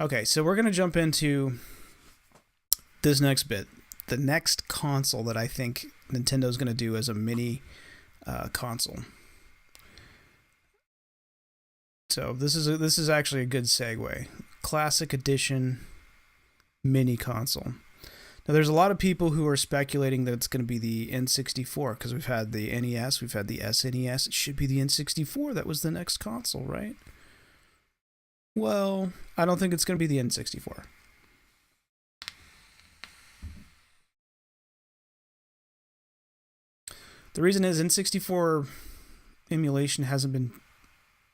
Okay, so we're going to jump into this next bit. The next console that I think Nintendo's going to do as a mini console. So this is actually a good segue. Classic Edition mini console. Now there's a lot of people who are speculating that it's going to be the N64 because we've had the NES, we've had the SNES. It should be the N64. That was the next console, right? Well, I don't think it's going to be the N64. The reason is N64 emulation hasn't been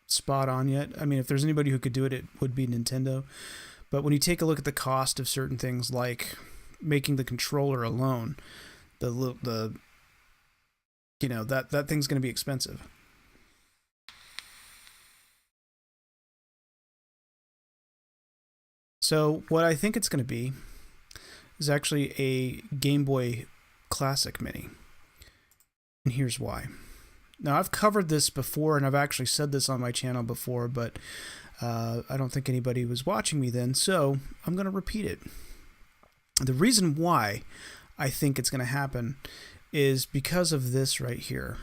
spot on yet. I mean, if there's anybody who could do it, it would be Nintendo. But when you take a look at the cost of certain things like making the controller alone, that thing's going to be expensive. So what I think it's going to be is actually a Game Boy Classic Mini. And here's why. Now, I've covered this before, and I've actually said this on my channel before, but I don't think anybody was watching me then, so I'm going to repeat it. The reason why I think it's going to happen is because of this right here.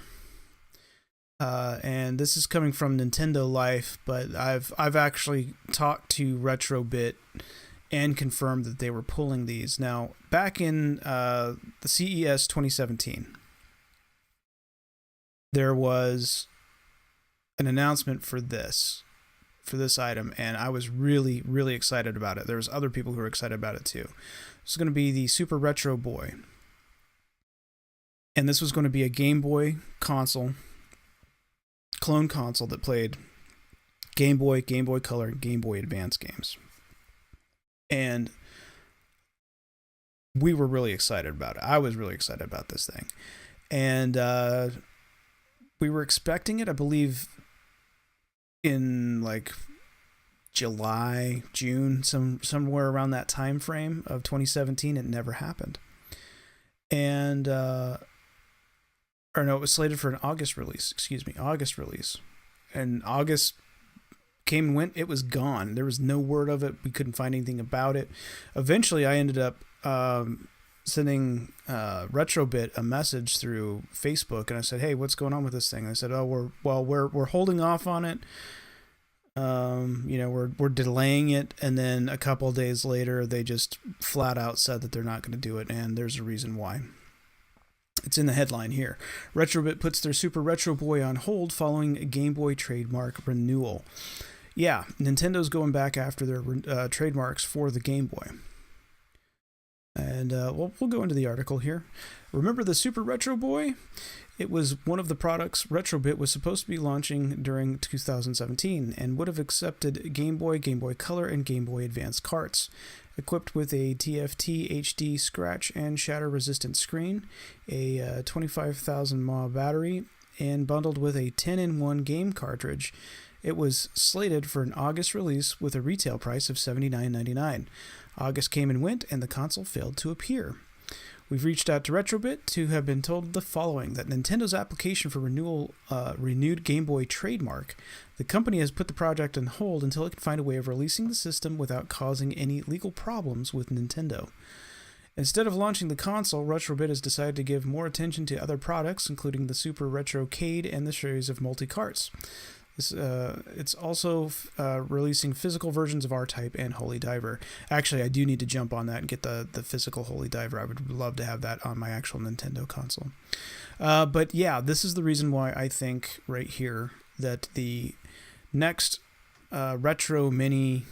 And this is coming from Nintendo Life, but I've actually talked to Retrobit and confirmed that they were pulling these. Now, back in the CES 2017, there was an announcement for this item, and I was really, really excited about it. There was other people who were excited about it too. It's going to be the Super Retro Boy. And this was going to be a Game Boy console, clone console that played Game Boy, Game Boy Color, and Game Boy Advance games. And we were really excited about it. I was really excited about this thing. And we were expecting it, I believe, in like July, June, somewhere around that time frame of 2017. It never happened. And or no, it was slated for an August release. August release. And August came and went. It was gone. There was no word of it. We couldn't find anything about it. Eventually, I ended up sending Retrobit a message through Facebook, and I said, "Hey, what's going on with this thing?" And they said, "Oh, we're holding off on it. We're delaying it." And then a couple of days later, they just flat out said that they're not going to do it, and there's a reason why. It's in the headline here. Retrobit puts their Super Retro Boy on hold following a Game Boy trademark renewal. Yeah, Nintendo's going back after their trademarks for the Game Boy. And we'll go into the article here. Remember the Super Retro Boy? It was one of the products Retrobit was supposed to be launching during 2017 and would have accepted Game Boy, Game Boy Color, and Game Boy Advance carts. Equipped with a TFT HD scratch and shatter resistant screen, a 25,000 mAh battery, and bundled with a 10-in-1 game cartridge, it was slated for an August release with a retail price of $79.99. August came and went, and the console failed to appear. We've reached out to Retrobit to have been told the following, that Nintendo's application for renewed Game Boy trademark. The company has put the project on hold until it can find a way of releasing the system without causing any legal problems with Nintendo. Instead of launching the console, Retrobit has decided to give more attention to other products, including the Super Retrocade and the series of multi-carts. It's also releasing physical versions of R-Type and Holy Diver. Actually, I do need to jump on that and get the physical Holy Diver. I would love to have that on my actual Nintendo console. But yeah, this is the reason why I think right here that the next retro mini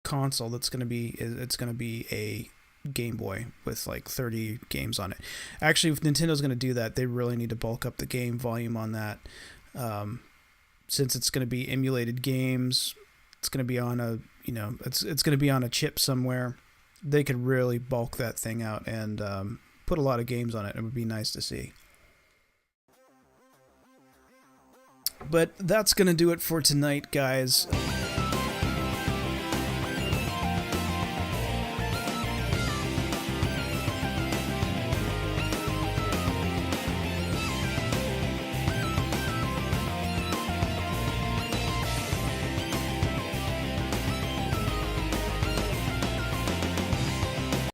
console that's going to be, it's going to be a Game Boy with like 30 games on it. Actually, if Nintendo's going to do that, they really need to bulk up the game volume on that. Since it's going to be emulated games, it's going to be on it's going to be on a chip somewhere. They could really bulk that thing out and put a lot of games on it. It would be nice to see. But that's going to do it for tonight, guys.